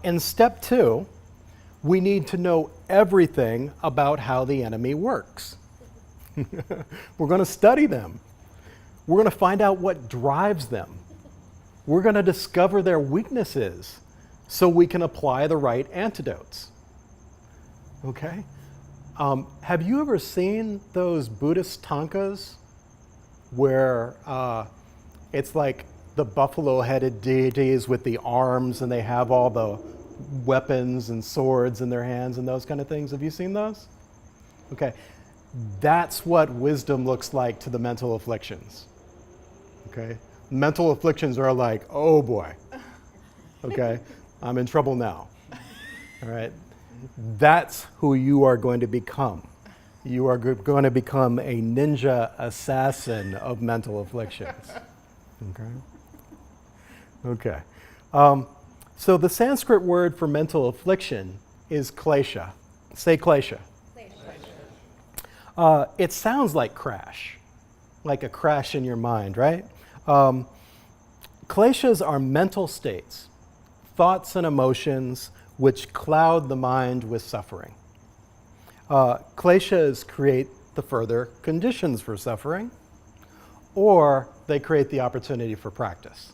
In step 2, we need to know everything about how the enemy works. We're going to study them. We're going to find out what drives them. We're going to discover their weaknesses so we can apply the right antidotes. Okay? Have you ever seen those Buddhist tankas where it's like the buffalo-headed deities with the arms and they have all the weapons and swords in their hands and those kind of things? Have you seen those? Okay. That's what wisdom looks like to the mental afflictions. Okay? Mental afflictions are like, oh boy. Okay? I'm in trouble now. All right? That's who you are going to become. You are going to become a ninja assassin of mental afflictions. Okay? Okay. So the Sanskrit word for mental affliction is klesha. Say klesha. It sounds like crash, like a crash in your mind, right? Kleshas are mental states, thoughts and emotions which cloud the mind with suffering. Kleshas create the further conditions for suffering, or they create the opportunity for practice.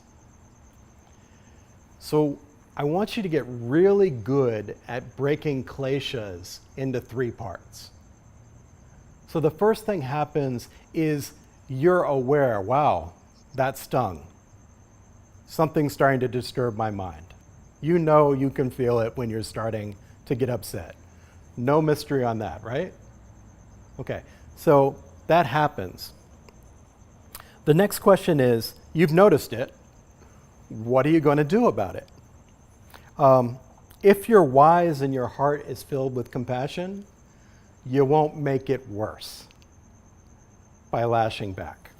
So I want you to get really good at breaking kleshas into 3 parts. So the first thing happens is you're aware, wow, that stung. Something's starting to disturb my mind. You know you can feel it when you're starting to get upset. No mystery on that, right? Okay, so that happens. The next question is, you've noticed it. What are you going to do about it? If you're wise and your heart is filled with compassion, you won't make it worse by lashing back.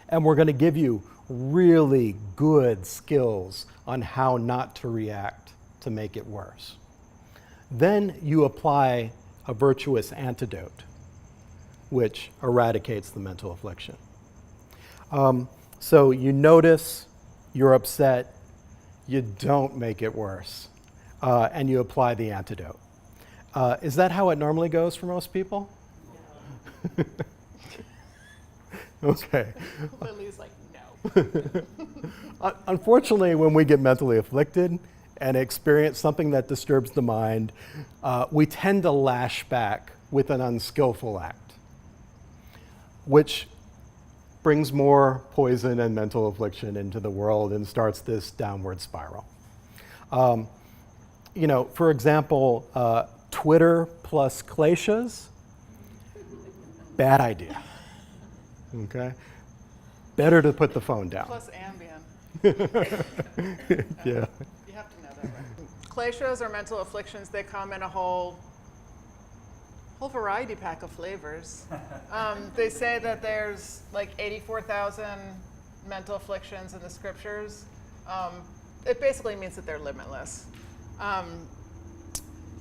And we're going to give you really good skills on how not to react to make it worse. Then you apply a virtuous antidote, which eradicates the mental affliction. So you notice you're upset, you don't make it worse, and you apply the antidote. Is that how it normally goes for most people? No. Okay. Lily's like, no. Unfortunately, when we get mentally afflicted and experience something that disturbs the mind, we tend to lash back with an unskillful act, which brings more poison and mental affliction into the world and starts this downward spiral. For example, Twitter plus kleshas, bad idea. Okay? Better to put the phone down. Plus Ambien. Yeah. You have to know that, right? Kleshas or mental afflictions, they come in a whole variety pack of flavors. They say that there's like 84,000 mental afflictions in the scriptures. It basically means that they're limitless.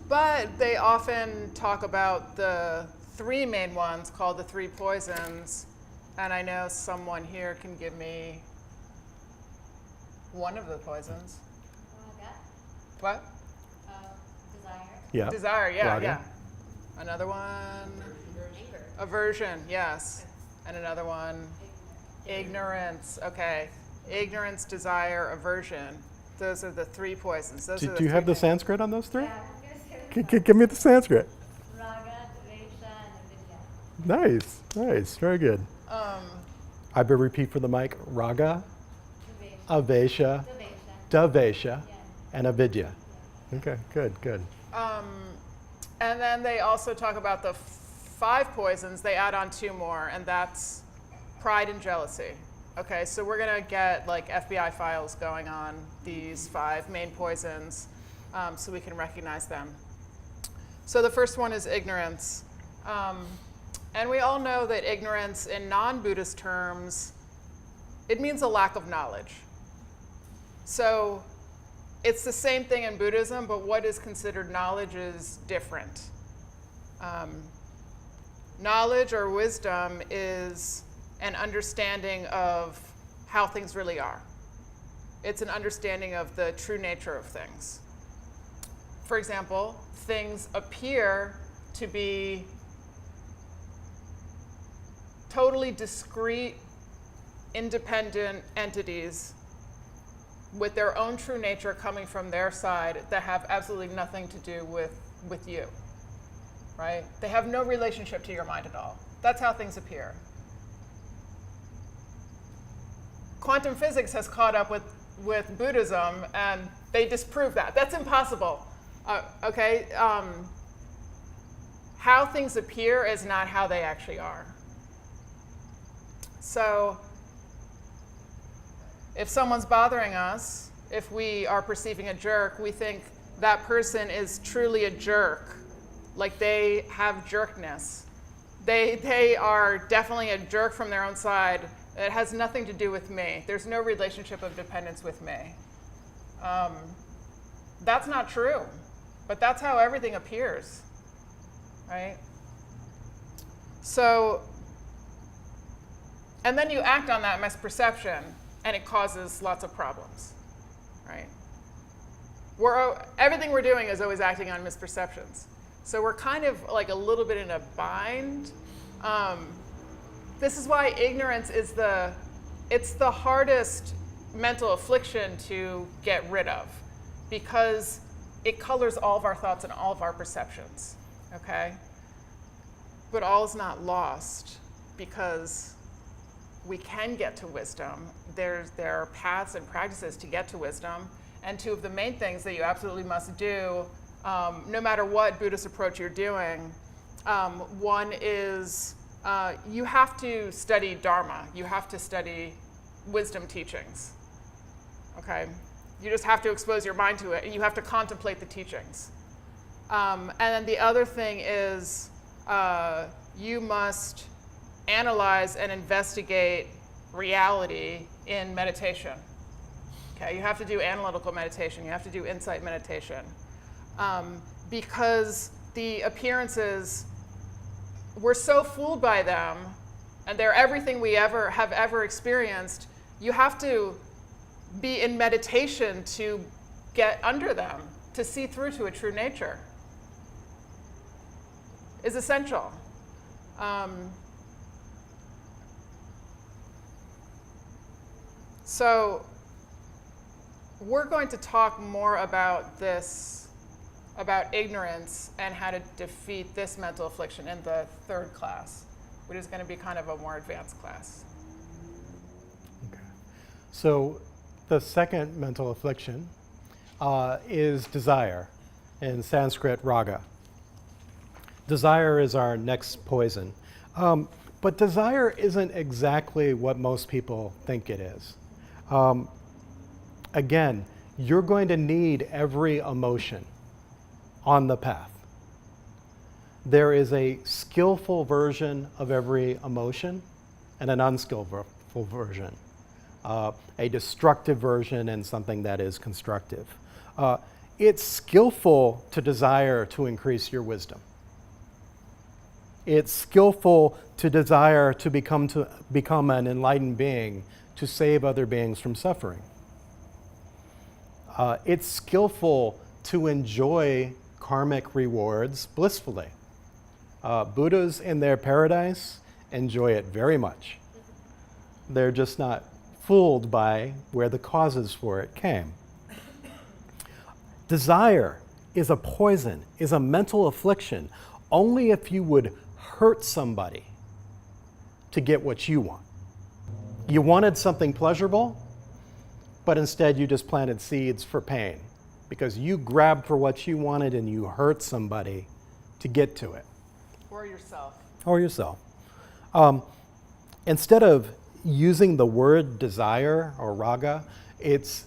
But they often talk about the 3 main ones called the 3 poisons. And I know someone here can give me one of the poisons. Raga. What? Desire. Yeah. Desire, yeah, Raga. yeah. Another one? Anger. Aversion, yes. And another one? Ignorance. Okay. Ignorance, desire, aversion. Those are the 3 poisons. Those are Do you have the three main- Sanskrit on those 3? Yeah, I'm gonna say Give me the Sanskrit. Raga, Dvesha, and Avidya. Nice, very good. I better repeat for the mic, raga, Dvesha. avesha, Dvesha. davesha, Yeah. and avidya. Okay, good. And then they also talk about the 5 poisons. They add on 2 more, and that's pride and jealousy. Okay, so we're going to get like FBI files going on these 5 main poisons so we can recognize them. So the first one is ignorance. And we all know that ignorance in non-Buddhist terms, it means a lack of knowledge. So it's the same thing in Buddhism, but what is considered knowledge is different. Knowledge or wisdom is an understanding of how things really are. It's an understanding of the true nature of things. For example, things appear to be totally discrete, independent entities with their own true nature coming from their side that have absolutely nothing to do with you, right? They have no relationship to your mind at all. That's how things appear. Quantum physics has caught up with Buddhism, and they disprove that. That's impossible, okay? How things appear is not how they actually are. So if someone's bothering us, if we are perceiving a jerk, we think that person is truly a jerk, like they have jerkness. They are definitely a jerk from their own side. It has nothing to do with me. There's no relationship of dependence with me. That's not true, but that's how everything appears, right? So, and then you act on that misperception, and it causes lots of problems, right? Everything we're doing is always acting on misperceptions. So we're kind of like a little bit in a bind. This is why ignorance is the hardest mental affliction to get rid of, because it colors all of our thoughts and all of our perceptions, okay? But all is not lost, because we can get to wisdom. There are paths and practices to get to wisdom, and two of the main things that you absolutely must do, no matter what Buddhist approach you're doing, one is you have to study Dharma. You have to study wisdom teachings, okay? You just have to expose your mind to it, and you have to contemplate the teachings. And then the other thing is you must analyze and investigate reality in meditation. Okay, you have to do analytical meditation. You have to do insight meditation. Because the appearances, we're so fooled by them, and they're everything we have ever experienced. You have to be in meditation to get under them, to see through to a true nature. Is essential. So we're going to talk more about this, about ignorance and how to defeat this mental affliction in the third class, which is going to be kind of a more advanced class. Okay. So the second mental affliction is desire, in Sanskrit raga. Desire is our next poison. But desire isn't exactly what most people think it is. Again, you're going to need every emotion on the path. There is a skillful version of every emotion and an unskillful version, a destructive version and something that is constructive. It's skillful to desire to increase your wisdom. It's skillful to desire to become an enlightened being, to save other beings from suffering. It's skillful to enjoy karmic rewards blissfully. Buddhas in their paradise enjoy it very much. They're just not fooled by where the causes for it came. Desire is a poison, is a mental affliction, only if you would hurt somebody to get what you want. You wanted something pleasurable, but instead you just planted seeds for pain because you grabbed for what you wanted and you hurt somebody to get to it. Or yourself. Or yourself. Instead of using the word desire or raga, it's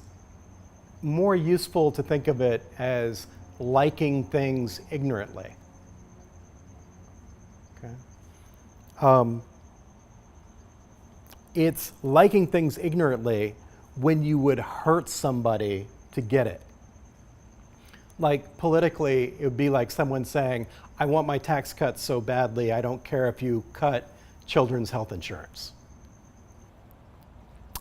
more useful to think of it as liking things ignorantly. Okay? It's liking things ignorantly when you would hurt somebody to get it. Like politically, it would be like someone saying, I want my tax cut so badly, I don't care if you cut children's health insurance.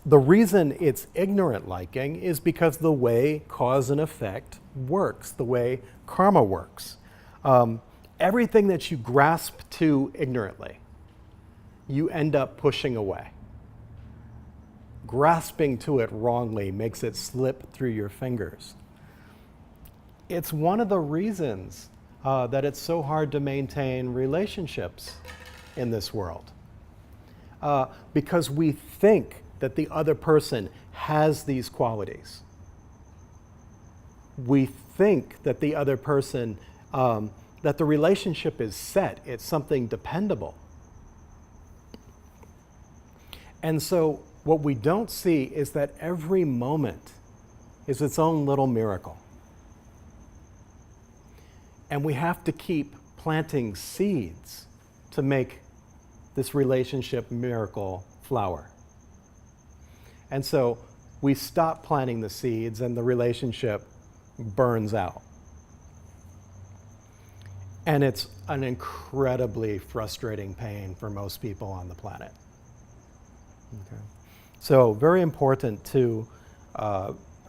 The reason it's ignorant liking is because the way cause and effect works, the way karma works. Everything that you grasp to ignorantly, you end up pushing away. Grasping to it wrongly makes it slip through your fingers. It's one of the reasons that it's so hard to maintain relationships in this world. Because we think that the other person has these qualities. We think that the other person, that the relationship is set, it's something dependable. And so what we don't see is that every moment is its own little miracle. And we have to keep planting seeds to make this relationship miracle flower. And so we stop planting the seeds and the relationship burns out. And it's an incredibly frustrating pain for most people on the planet. Okay. So very important to,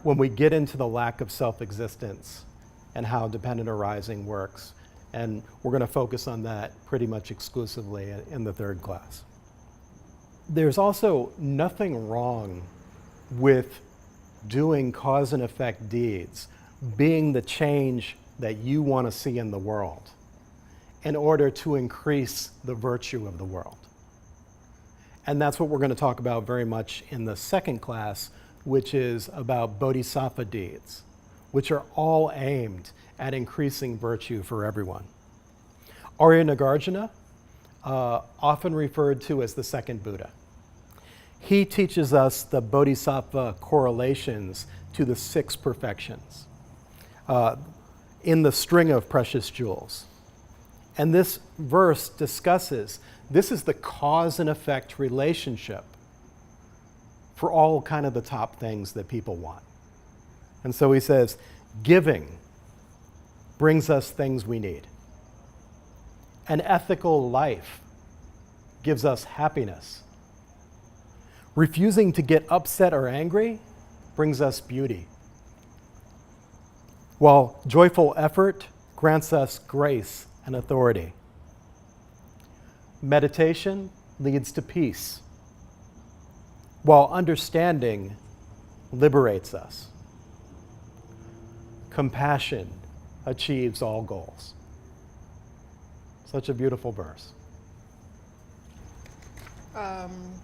when we get into the lack of self-existence and how dependent arising works, and we're going to focus on that pretty much exclusively in the third class. There's also nothing wrong with doing cause and effect deeds, being the change that you want to see in the world in order to increase the virtue of the world. And that's what we're going to talk about very much in the second class, which is about bodhisattva deeds, which are all aimed at increasing virtue for everyone. Arya Nagarjuna, often referred to as the second Buddha. He teaches us the bodhisattva correlations to the 6 perfections in the string of precious jewels. And this verse discusses, this is the cause and effect relationship for all kind of the top things that people want. And so he says, giving brings us things we need. An ethical life gives us happiness. Refusing to get upset or angry brings us beauty. While joyful effort grants us grace and authority. Meditation leads to peace, while understanding liberates us. Compassion achieves all goals. Such a beautiful verse.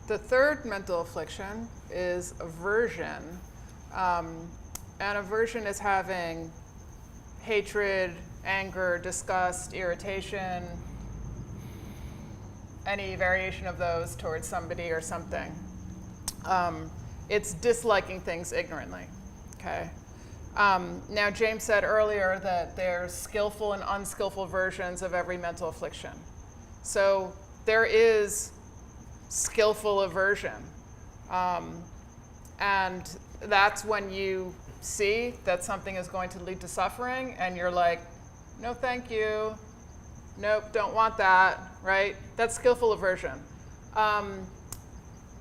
The third mental affliction is aversion. And aversion is having hatred, anger, disgust, irritation, any variation of those towards somebody or something. It's disliking things ignorantly, okay? Now, James said earlier that there's skillful and unskillful versions of every mental affliction. So there is skillful aversion. And that's when you see that something is going to lead to suffering and you're like, no, thank you. Nope, don't want that, right? That's skillful aversion.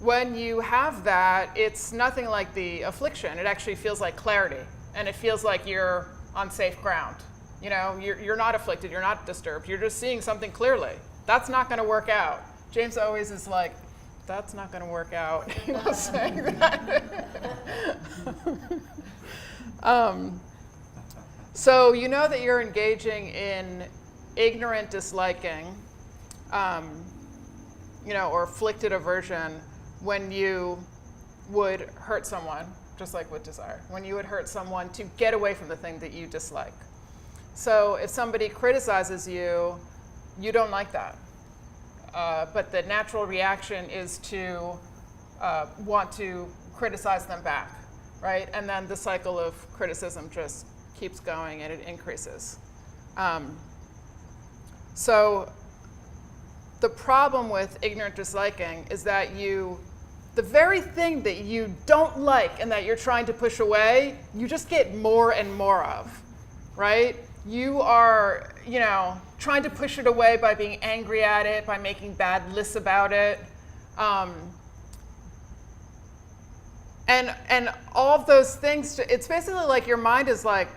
When you have that, it's nothing like the affliction. It actually feels like clarity, and it feels like you're on safe ground. You know, you're not afflicted, you're not disturbed, you're just seeing something clearly. That's not going to work out. James always is like, that's not going to work out, you know, saying that. So you know that you're engaging in ignorant disliking, you know, or afflicted aversion when you would hurt someone, just like with desire, when you would hurt someone to get away from the thing that you dislike. So if somebody criticizes you, you don't like that. But the natural reaction is to want to criticize them back, right? And then the cycle of criticism just keeps going and it increases. So the problem with ignorant disliking is that the very thing that you don't like and that you're trying to push away, you just get more and more of, right? You are, you know, trying to push it away by being angry at it, by making bad lists about it. And all of those things, it's basically like your mind is like,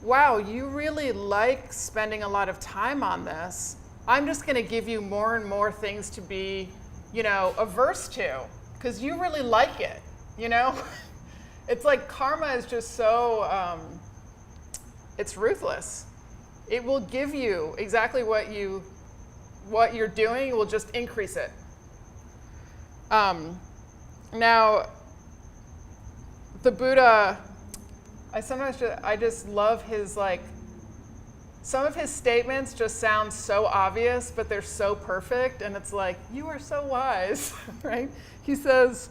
wow, you really like spending a lot of time on this. I'm just going to give you more and more things to be, averse to, because you really like it, It's like karma is just so, it's ruthless. It will give you exactly what you're doing, it will just increase it. Now, the Buddha, I just love his, some of his statements just sound so obvious, but they're so perfect, and it's like, you are so wise, right? He says,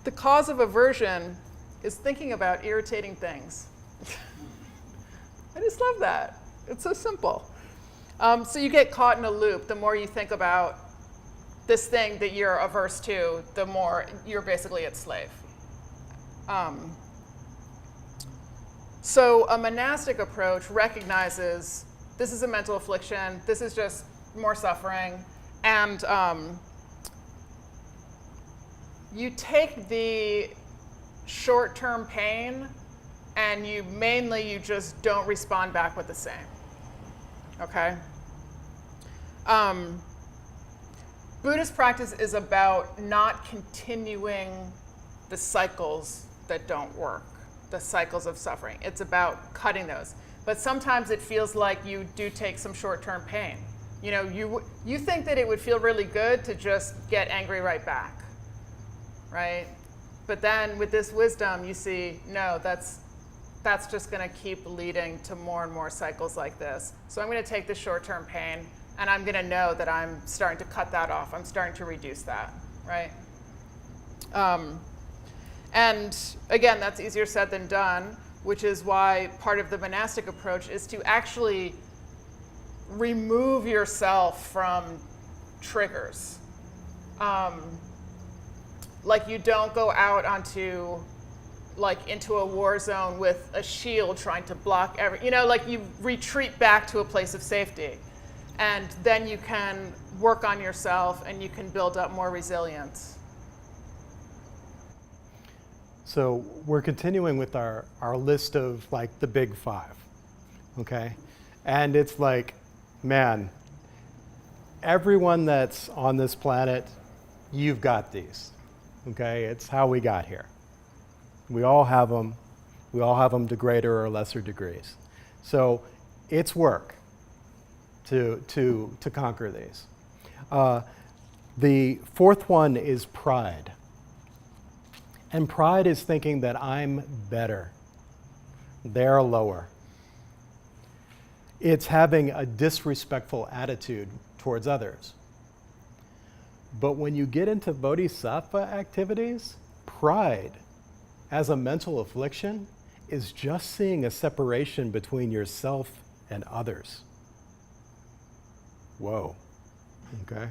the cause of aversion is thinking about irritating things. I just love that. It's so simple. So you get caught in a loop. The more you think about this thing that you're averse to, the more you're basically its slave. So a monastic approach recognizes this is a mental affliction, this is just more suffering, and you take the short-term pain and you just don't respond back with the same, okay? Buddhist practice is about not continuing the cycles that don't work, the cycles of suffering. It's about cutting those. But sometimes it feels like you do take some short-term pain. You think that it would feel really good to just get angry right back, right? But then with this wisdom, you see, no, that's just going to keep leading to more and more cycles like this. So I'm going to take the short-term pain, and I'm going to know that I'm starting to cut that off. I'm starting to reduce that, right? And again, that's easier said than done, which is why part of the monastic approach is to actually remove yourself from triggers. Like you don't go out into a war zone with a shield trying to block you retreat back to a place of safety. And then you can work on yourself and you can build up more resilience. So we're continuing with our list of the big five, okay? And it's like, man, everyone that's on this planet, you've got these, okay? It's how we got here. We all have them. We all have them to greater or lesser degrees. So it's work to conquer these. The fourth one is pride. And pride is thinking that I'm better, they're lower. It's having a disrespectful attitude towards others. But when you get into bodhisattva activities, pride as a mental affliction is just seeing a separation between yourself and others. Whoa, okay?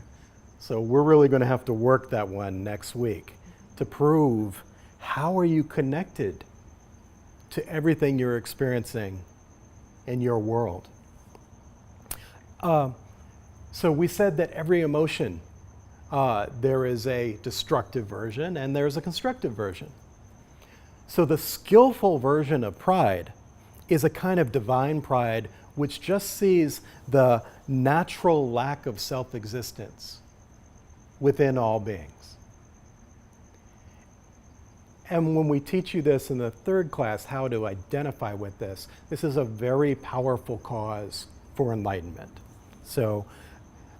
So we're really going to have to work that one next week to prove how are you connected to everything you're experiencing in your world. So we said that every emotion, there is a destructive version and there's a constructive version. So the skillful version of pride is a kind of divine pride which just sees the natural lack of self-existence within all beings. And when we teach you this in the third class, how to identify with this, this is a very powerful cause for enlightenment. So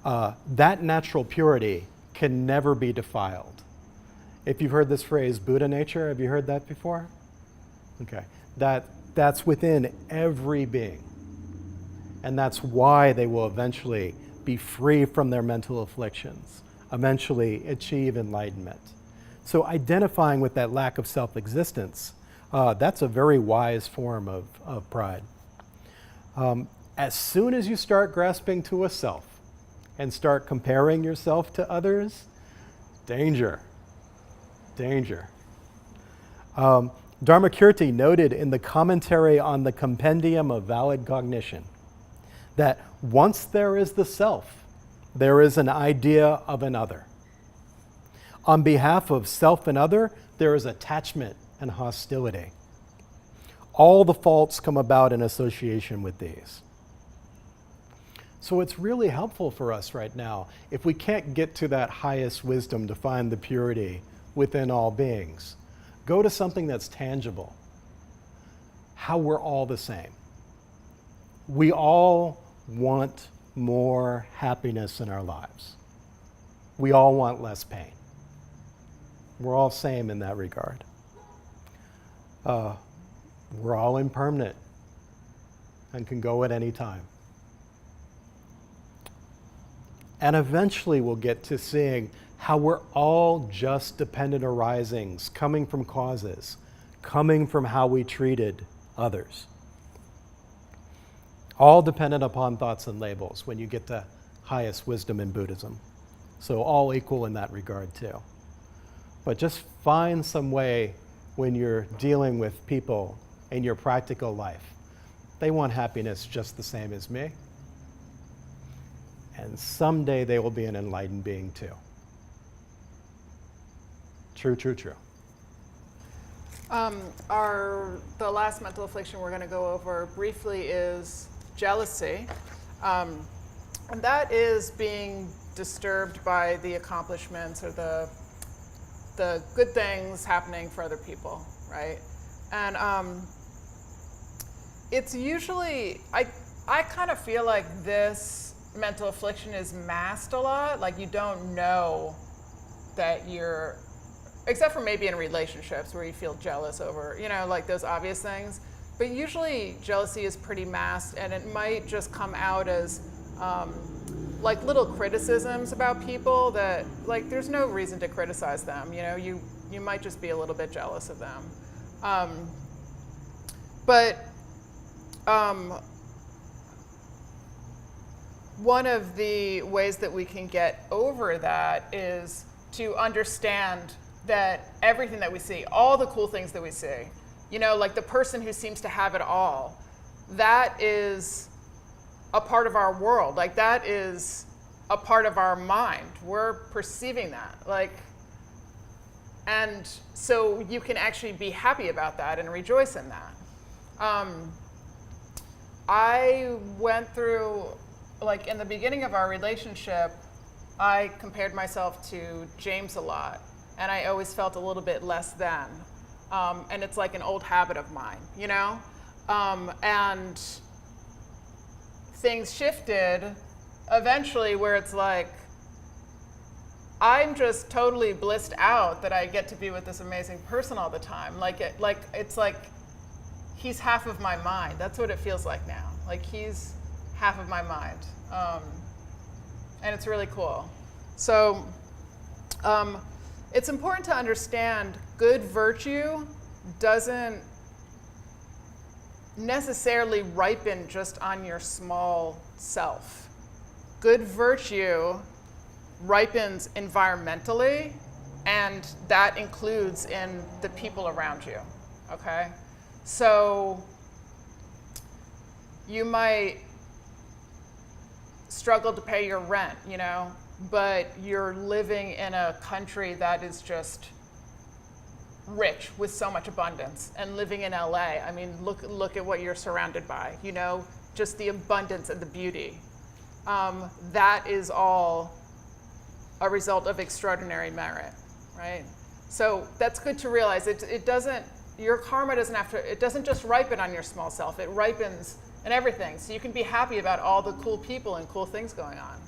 that natural purity can never be defiled. If you've heard this phrase, Buddha nature, have you heard that before? Okay, that's within every being. And that's why they will eventually be free from their mental afflictions, eventually achieve enlightenment. So identifying with that lack of self-existence, that's a very wise form of pride. As soon as you start grasping to a self and start comparing yourself to others, danger, danger. Dharmakirti noted in the commentary on the Compendium of Valid Cognition that once there is the self, there is an idea of another. On behalf of self and other, there is attachment and hostility. All the faults come about in association with these. So it's really helpful for us right now, if we can't get to that highest wisdom to find the purity within all beings, go to something that's tangible. How we're all the same. We all want more happiness in our lives. We all want less pain. We're all same in that regard. We're all impermanent and can go at any time. And eventually we'll get to seeing how we're all just dependent arisings, coming from causes, coming from how we treated others. All dependent upon thoughts and labels when you get to highest wisdom in Buddhism. So all equal in that regard too. But just find some way when you're dealing with people in your practical life. They want happiness just the same as me. And someday they will be an enlightened being too. True, true, true. The last mental affliction we're going to go over briefly is jealousy. And that is being disturbed by the accomplishments or the good things happening for other people, right? And it's usually, I kind of feel like this mental affliction is masked a lot. Like you don't know that you're, except for maybe in relationships where you feel jealous over, like those obvious things. But usually jealousy is pretty masked, and it might just come out as like little criticisms about people that, like, there's no reason to criticize them. You might just be a little bit jealous of them. One of the ways that we can get over that is to understand that everything that we see, all the cool things that we see, like the person who seems to have it all, that is a part of our world. Like that is a part of our mind. We're perceiving that. And so you can actually be happy about that and rejoice in that. I went through, like in the beginning of our relationship, I compared myself to James a lot, and I always felt a little bit less than. And it's like an old habit of mine, and things shifted eventually where it's like, I'm just totally blissed out that I get to be with this amazing person all the time. It's like he's half of my mind. That's what it feels like now. Like he's half of my mind. And it's really cool. So it's important to understand good virtue doesn't necessarily ripen just on your small self. Good virtue ripens environmentally, and that includes in the people around you, okay? So you might struggle to pay your rent, but you're living in a country that is just rich with so much abundance. And living in LA, I mean, look at what you're surrounded by, just the abundance and the beauty. That is all a result of extraordinary merit, right? So that's good to realize. Your karma doesn't just ripen on your small self, it ripens in everything. So you can be happy about all the cool people and cool things going on.